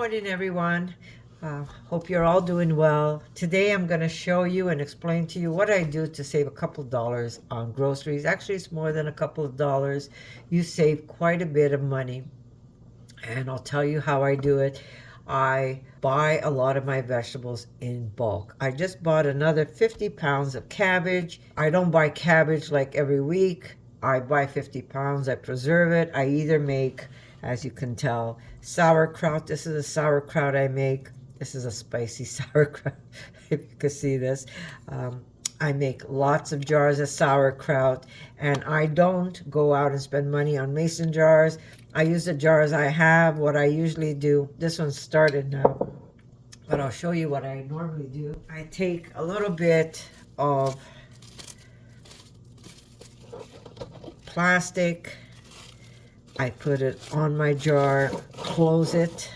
morning, everyone. Hope you're all doing well. Today I'm going to show you and explain to you what I do to save a couple dollars on groceries. Actually, it's more than a couple of dollars. You save quite a bit of money, and I'll tell you how I do it. I buy a lot of my vegetables in bulk. I just bought another 50 pounds of cabbage. I don't buy cabbage like every week. I buy 50 pounds, I preserve it. I either make, as you can tell, sauerkraut. This is a sauerkraut I make. This is a spicy sauerkraut, if you can see this. I make lots of jars of sauerkraut, and I don't go out and spend money on mason jars. I use the jars I have. What I usually do, this one's started now, but I'll show you what I normally do. I take a little bit of plastic, I put it on my jar, close it.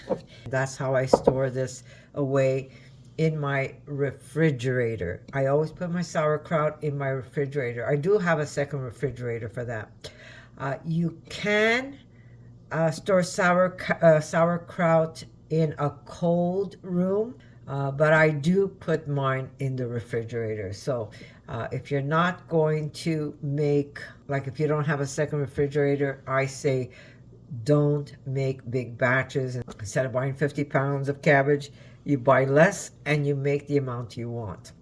That's how I store this away in my refrigerator. I always put my sauerkraut in my refrigerator. I do have a second refrigerator for that. You can store sauerkraut in a cold room, but I do put mine in the refrigerator. So if you're not going to make, like if you don't have a second refrigerator, I say don't make big batches. Instead of buying 50 pounds of cabbage, you buy less and you make the amount you want.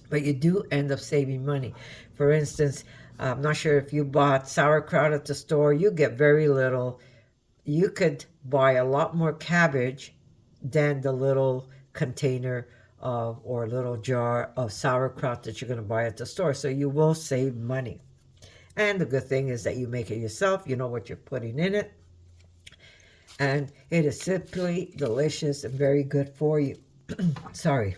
But you do end up saving money. For instance, I'm not sure if you bought sauerkraut at the store, you get very little. You could buy a lot more cabbage than the little container of or little jar of sauerkraut that you're going to buy at the store. So you will save money. And the good thing is that you make it yourself. You know what you're putting in it. And it is simply delicious and very good for you. Sorry.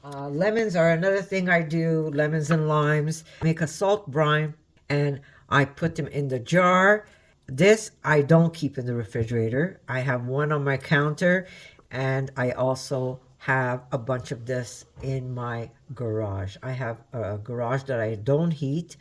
Lemons are another thing I do. Lemons and limes. Make a salt brine and I put them in the jar. This I don't keep in the refrigerator. I have one on my counter, and I also have a bunch of this in my garage. I have a garage that I don't heat,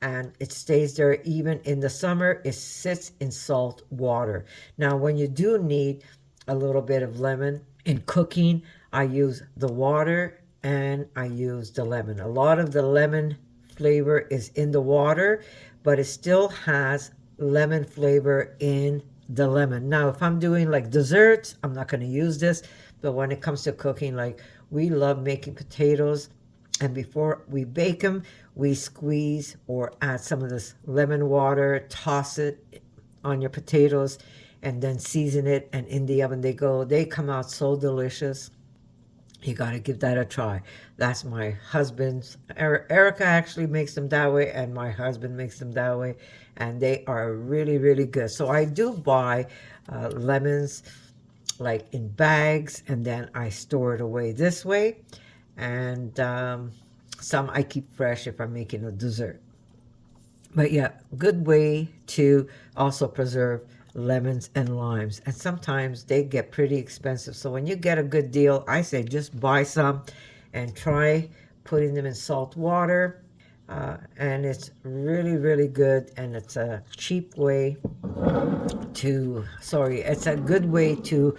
and it stays there even in the summer. It sits in salt water. Now, when you do need a little bit of lemon in cooking, I use the water and I use the lemon. A lot of the lemon flavor is in the water, but it still has lemon flavor in the lemon. Now, if I'm doing like desserts, I'm not going to use this. But when it comes to cooking, like we love making potatoes, and before we bake them, we squeeze or add some of this lemon water, toss it on your potatoes, and then season it, and in the oven they go. They come out so delicious. You got to give that a try. That's my husband's. Erica actually makes them that way, and my husband makes them that way, and they are really, really good. So I do buy lemons like in bags, and then I store it away this way. And some I keep fresh if I'm making a dessert. But yeah, good way to also preserve lemons and limes. And sometimes they get pretty expensive. So when you get a good deal, I say just buy some and try putting them in salt water. And it's really, really good. And it's a cheap way it's a good way to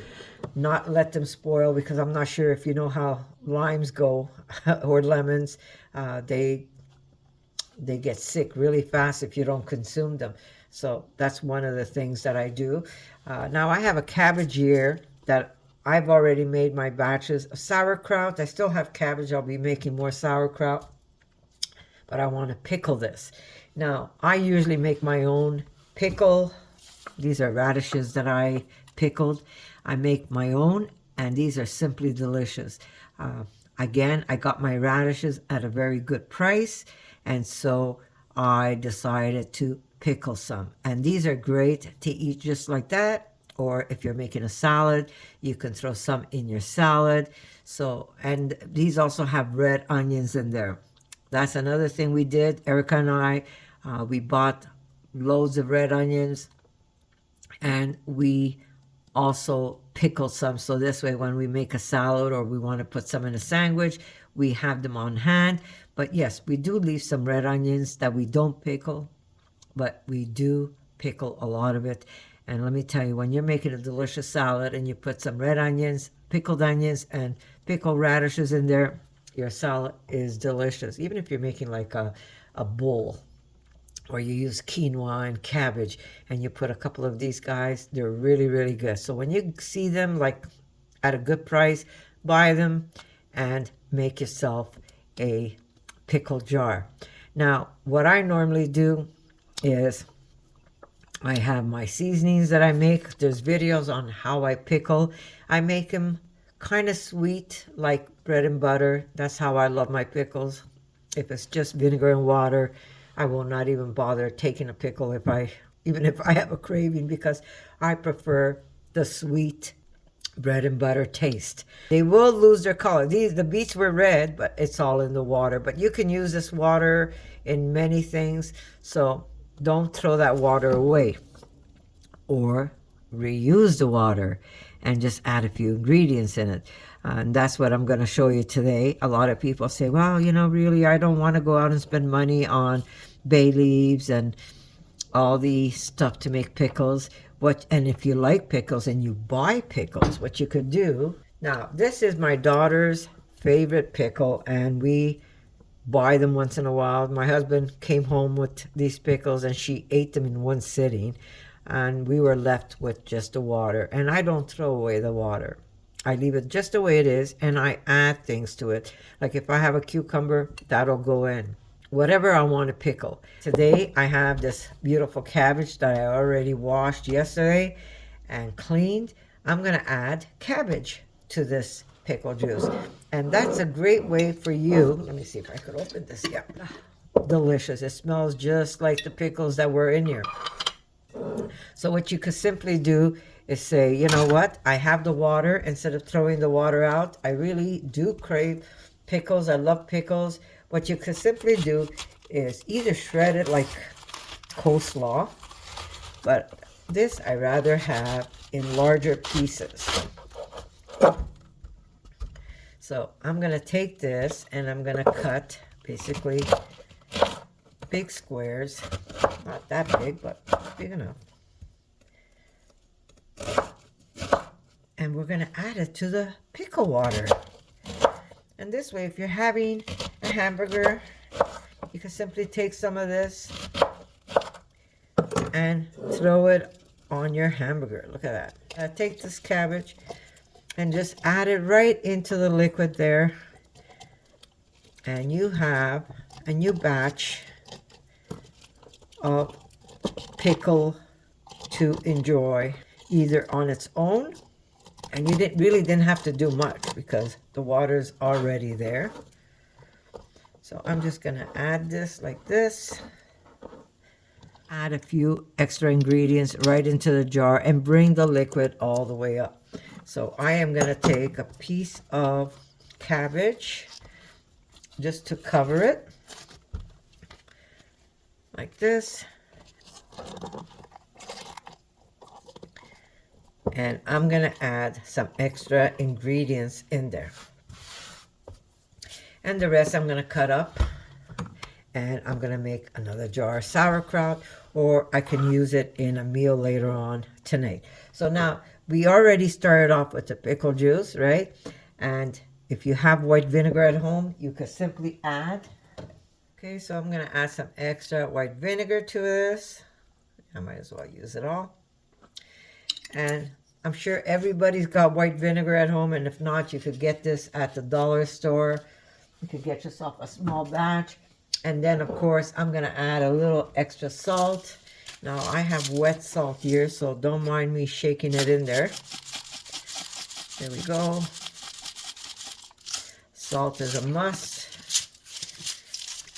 not let them spoil, because I'm not sure if you know how limes go or lemons. They get sick really fast if you don't consume them. So that's one of the things that I do. Now I have a cabbage here that I've already made my batches of sauerkraut. I still have cabbage. I'll be making more sauerkraut, but I want to pickle this. Now I usually make my own pickle. These are radishes that I pickled. I make my own, and these are simply delicious. Again, I got my radishes at a very good price, and so I decided to pickle some. And these are great to eat just like that, or if you're making a salad, you can throw some in your salad. So, and these also have red onions in there. That's another thing we did. Erica and I, we bought loads of red onions, and we also pickle some. So this way, when we make a salad or we want to put some in a sandwich, we have them on hand. But yes, we do leave some red onions that we don't pickle, but we do pickle a lot of it. And let me tell you, when you're making a delicious salad and you put some red onions, pickled onions, and pickled radishes in there, your salad is delicious. Even if you're making like a bowl, or you use quinoa and cabbage, and you put a couple of these guys, they're really, really good. So when you see them like at a good price, buy them and make yourself a pickle jar. Now, what I normally do is I have my seasonings that I make. There's videos on how I pickle. I make them kind of sweet, like bread and butter. That's how I love my pickles. If it's just vinegar and water, I will not even bother taking a pickle even if I have a craving, because I prefer the sweet bread and butter taste. They will lose their color. The beets were red, but it's all in the water. But you can use this water in many things, so don't throw that water away. Or reuse the water and just add a few ingredients in it. And that's what I'm going to show you today. A lot of people say, well, really, I don't want to go out and spend money on bay leaves and all the stuff to make pickles. And if you like pickles and you buy pickles, what you could do. Now, this is my daughter's favorite pickle, and we buy them once in a while. My husband came home with these pickles, and she ate them in one sitting, and we were left with just the water. And I don't throw away the water. I leave it just the way it is, and I add things to it. Like if I have a cucumber, that'll go in. Whatever I want to pickle. Today, I have this beautiful cabbage that I already washed yesterday and cleaned. I'm going to add cabbage to this pickle juice. And that's a great way for you. Let me see if I could open this. Yeah. Delicious. It smells just like the pickles that were in here. So what you could simply do is say, you know what? I have the water. Instead of throwing the water out, I really do crave pickles. I love pickles. What you could simply do is either shred it like coleslaw, but this I rather have in larger pieces. So I'm going to take this and I'm going to cut basically big squares. Not that big, but big enough. And we're going to add it to the pickle water. And this way, if you're having a hamburger, you can simply take some of this and throw it on your hamburger. Look at that. Take this cabbage and just add it right into the liquid there. And you have a new batch of pickle to enjoy, either on its own, and you really didn't have to do much because the water's already there. So I'm just going to add this like this. Add a few extra ingredients right into the jar and bring the liquid all the way up. So I am going to take a piece of cabbage just to cover it like this. And I'm going to add some extra ingredients in there. And the rest I'm going to cut up. And I'm going to make another jar of sauerkraut, or I can use it in a meal later on tonight. So now, we already started off with the pickle juice, right? And if you have white vinegar at home, you could simply add. Okay, so I'm going to add some extra white vinegar to this. I might as well use it all. And I'm sure everybody's got white vinegar at home, and if not, you could get this at the dollar store. You could get yourself a small batch. And then, of course, I'm going to add a little extra salt. Now, I have wet salt here, so don't mind me shaking it in there. There we go. Salt is a must.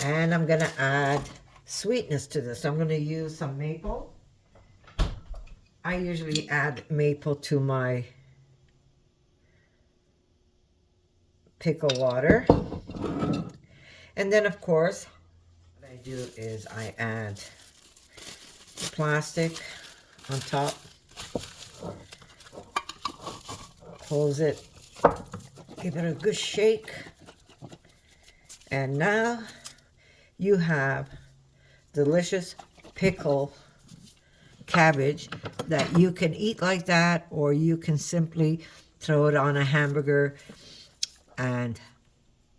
And I'm going to add sweetness to this. I'm going to use some maple. I usually add maple to my pickle water. And then, of course, what I do is I add plastic on top, close it, give it a good shake, and now you have delicious pickle cabbage that you can eat like that, or you can simply throw it on a hamburger. And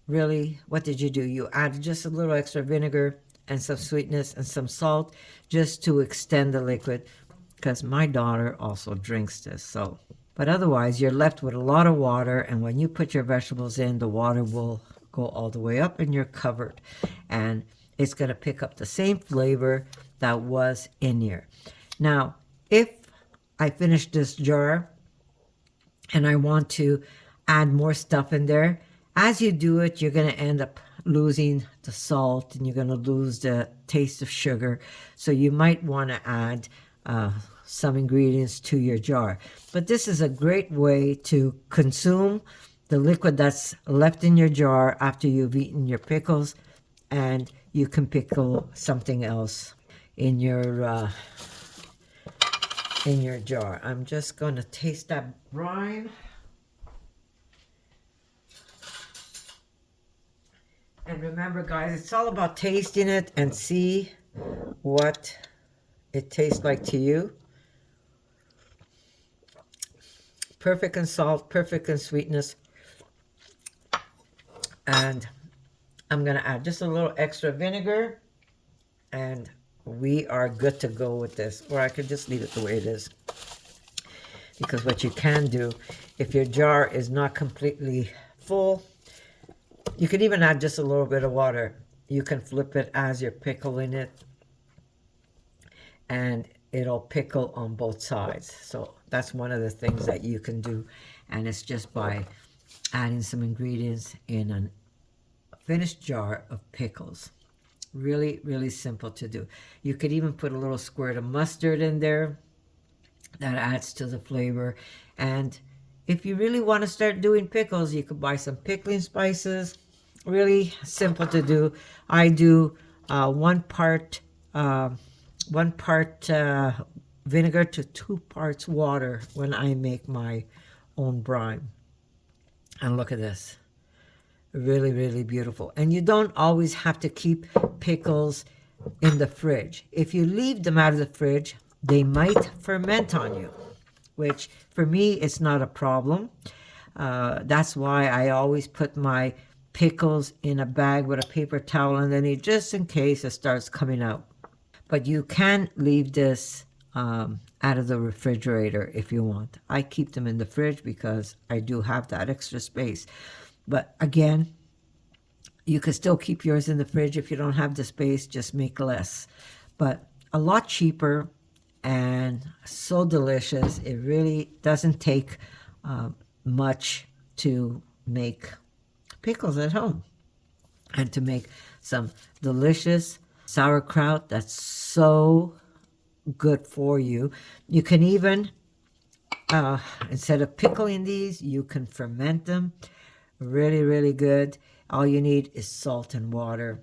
really, what did you do? You add just a little extra vinegar and some sweetness and some salt just to extend the liquid, because my daughter also drinks this. So, but otherwise you're left with a lot of water, and when you put your vegetables in, the water will go all the way up and you're covered, and it's going to pick up the same flavor that was in here. Now, if I finish this jar and I want to add more stuff in there, as you do it, you're going to end up losing the salt and you're going to lose the taste of sugar. So you might want to add some ingredients to your jar. But this is a great way to consume the liquid that's left in your jar after you've eaten your pickles, and you can pickle something else in your jar. I'm just going to taste that brine. And remember, guys, it's all about tasting it and see what it tastes like to you. Perfect in salt, perfect in sweetness. And I'm going to add just a little extra vinegar, and we are good to go with this. Or I could just leave it the way it is. Because what you can do, if your jar is not completely full, you could even add just a little bit of water. You can flip it as you're pickling it, and it'll pickle on both sides. So that's one of the things that you can do, and it's just by adding some ingredients in a finished jar of pickles. Really, really simple to do. You could even put a little squirt of mustard in there. That adds to the flavor. And if you really want to start doing pickles, you could buy some pickling spices. Really simple to do. I do one part vinegar to 2 parts water when I make my own brine. And look at this. Really, really beautiful. And you don't always have to keep pickles in the fridge. If you leave them out of the fridge, they might ferment on you, which for me, it's not a problem. That's why I always put my pickles in a bag with a paper towel underneath, just in case it starts coming out. But you can leave this out of the refrigerator if you want. I keep them in the fridge because I do have that extra space. But again, you can still keep yours in the fridge. If you don't have the space, just make less. But a lot cheaper and so delicious. It really doesn't take much to make pickles at home, and to make some delicious sauerkraut that's so good for you. You can even, instead of pickling these, you can ferment them. Really, really good. All you need is salt and water,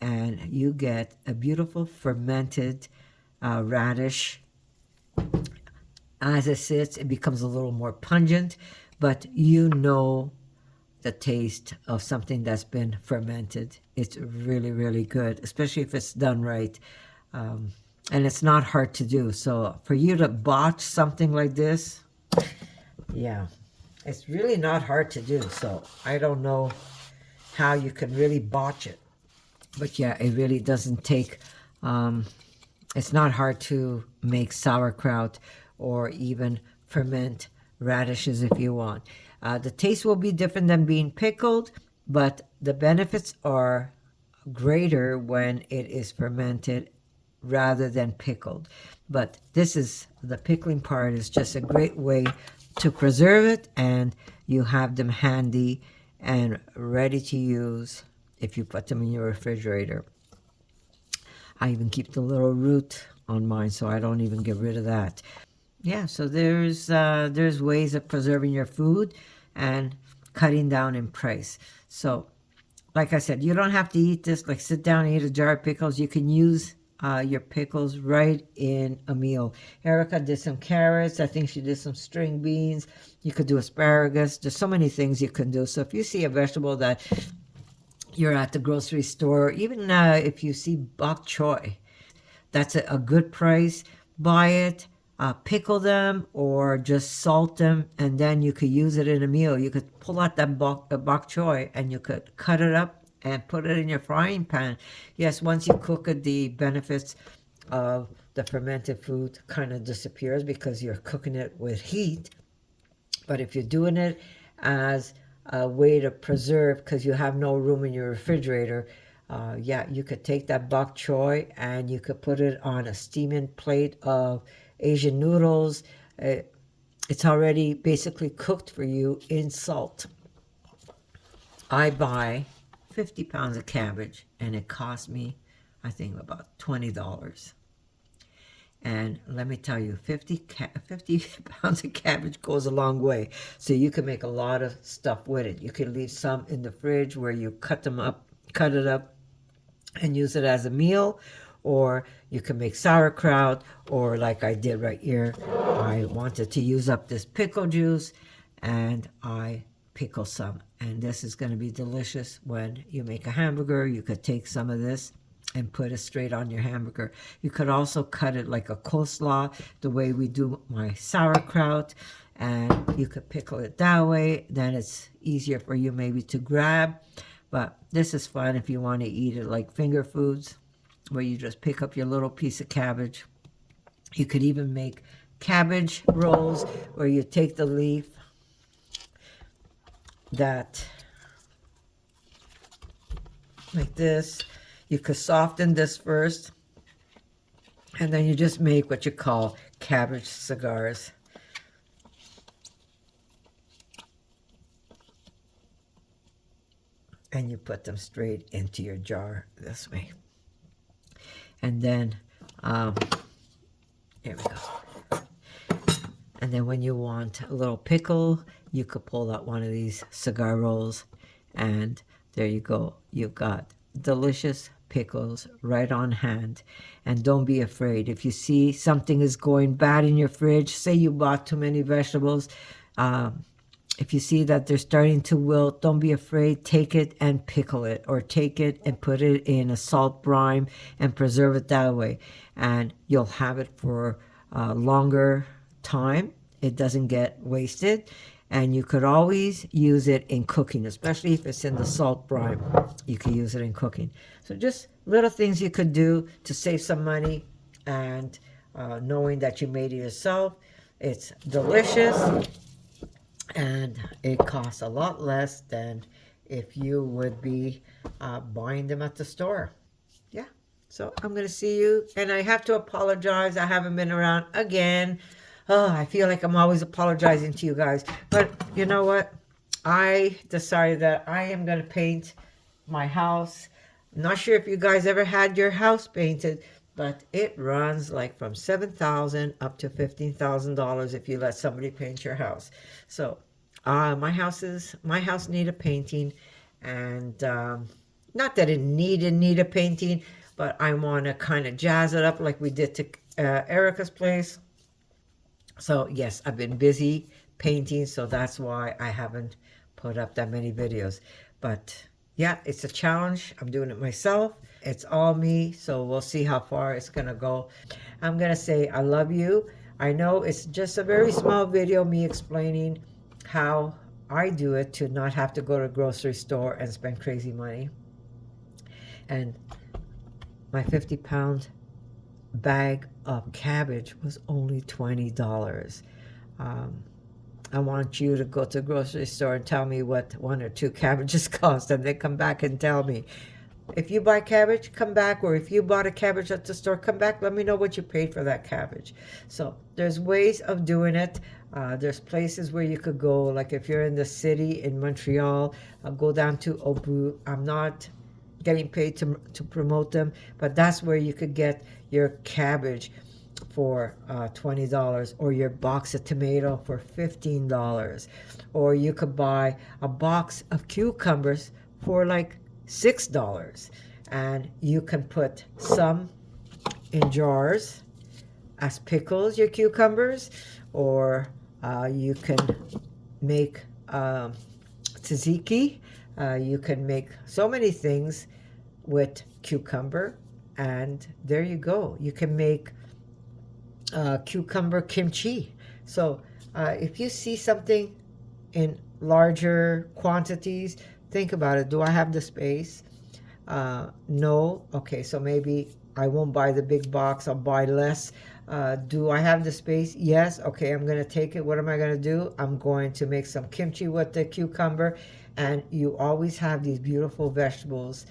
and you get a beautiful fermented radish. As it sits, it becomes a little more pungent, but you know the taste of something that's been fermented. It's really, really good, especially if it's done right. And it's not hard to do. So for you to botch something like this, yeah, it's really not hard to do. So I don't know how you can really botch it. But yeah, it really doesn't take, it's not hard to make sauerkraut or even ferment radishes if you want. The taste will be different than being pickled, but the benefits are greater when it is fermented rather than pickled. But this is, the pickling part is just a great way to preserve it, and you have them handy and ready to use if you put them in your refrigerator. I even keep the little root on mine, so I don't even get rid of that. Yeah, so there's ways of preserving your food and cutting down in price. So, like I said, you don't have to eat this, like sit down and eat a jar of pickles. You can use your pickles right in a meal. Erica did some carrots. I think she did some string beans. You could do asparagus. There's so many things you can do. So if you see a vegetable that you're at the grocery store, even if you see bok choy, that's a good price. buy it, pickle them, or just salt them, and then you could use it in a meal. You could pull out that bok choy and you could cut it up and put it in your frying pan. Yes, once you cook it, the benefits of the fermented food kind of disappears because you're cooking it with heat. But if you're doing it as a way to preserve because you have no room in your refrigerator, yeah, you could take that bok choy and you could put it on a steaming plate of Asian noodles. It's already basically cooked for you in salt. I buy 50 pounds of cabbage and it cost me, I think, about $20. And let me tell you, 50 pounds of cabbage goes a long way. So you can make a lot of stuff with it. You can leave some in the fridge where you cut it up and use it as a meal. Or you can make sauerkraut, or like I did right here, I wanted to use up this pickle juice and I pickle some. And this is going to be delicious when you make a hamburger. You could take some of this and put it straight on your hamburger. You could also cut it like a coleslaw, the way we do my sauerkraut, and you could pickle it that way. Then it's easier for you maybe to grab. But this is fun if you want to eat it like finger foods, where you just pick up your little piece of cabbage. You could even make cabbage rolls where you take the leaf that, like this. You could soften this first, and then you just make what you call cabbage cigars. And you put them straight into your jar this way. And then, here we go. And then when you want a little pickle, you could pull out one of these cigar rolls, and there you go. You've got delicious pickles right on hand. And don't be afraid. If you see something is going bad in your fridge, say you bought too many vegetables, if you see that they're starting to wilt, don't be afraid. Take it and pickle it, or take it and put it in a salt brine and preserve it that way. And you'll have it for a longer time. It doesn't get wasted. And you could always use it in cooking, especially if it's in the salt brine. You can use it in cooking. So just little things you could do to save some money, and knowing that you made it yourself. It's delicious, and it costs a lot less than if you would be buying them at the store. Yeah, so I'm going to see you. And I have to apologize. I haven't been around again. Oh, I feel like I'm always apologizing to you guys. But you know what? I decided that I am going to paint my house. I'm not sure if you guys ever had your house painted, but it runs like from $7,000 up to $15,000 if you let somebody paint your house. So my house needed a painting, and not that it need a painting, but I want to kind of jazz it up like we did to Erica's place. So yes, I've been busy painting, so that's why I haven't put up that many videos. But yeah, it's a challenge. I'm doing it myself. It's all me, so we'll see how far it's gonna go. I'm gonna say I love you. I know it's just a very small video, me explaining how I do it to not have to go to the grocery store and spend crazy money. And my 50-pound bag of cabbage was only $20. I want you to go to the grocery store and tell me what 1 or 2 cabbages cost, and then come back and tell me. If you buy cabbage, come back, or if you bought a cabbage at the store, come back, let me know what you paid for that cabbage. So there's ways of doing it. There's places where you could go, like if you're in the city in Montreal, go down to Obu. I'm not getting paid to promote them, but that's where you could get your cabbage for $20, or your box of tomato for $15, or you could buy a box of cucumbers for like $6, and you can put some in jars as pickles, your cucumbers, or you can make tzatziki. You can make so many things with cucumber, and there you go. You can make cucumber kimchi. So if you see something in larger quantities, think about it. Do I have the space? No. Okay, so maybe I won't buy the big box. I'll buy less. Do I have the space? Yes. Okay, I'm going to take it. What am I going to do? I'm going to make some kimchi with the cucumber. And you always have these beautiful vegetables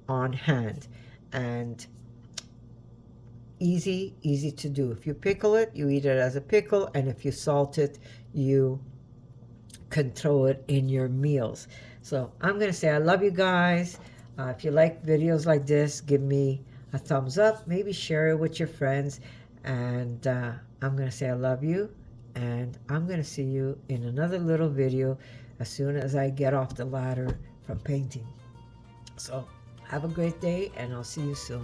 on hand. And easy to do. If you pickle it, you eat it as a pickle. And if you salt it, you can throw it in your meals. So I'm going to say I love you guys. If you like videos like this, give me a thumbs up. Maybe share it with your friends. And I'm going to say I love you. And I'm going to see you in another little video as soon as I get off the ladder from painting. So have a great day, and I'll see you soon.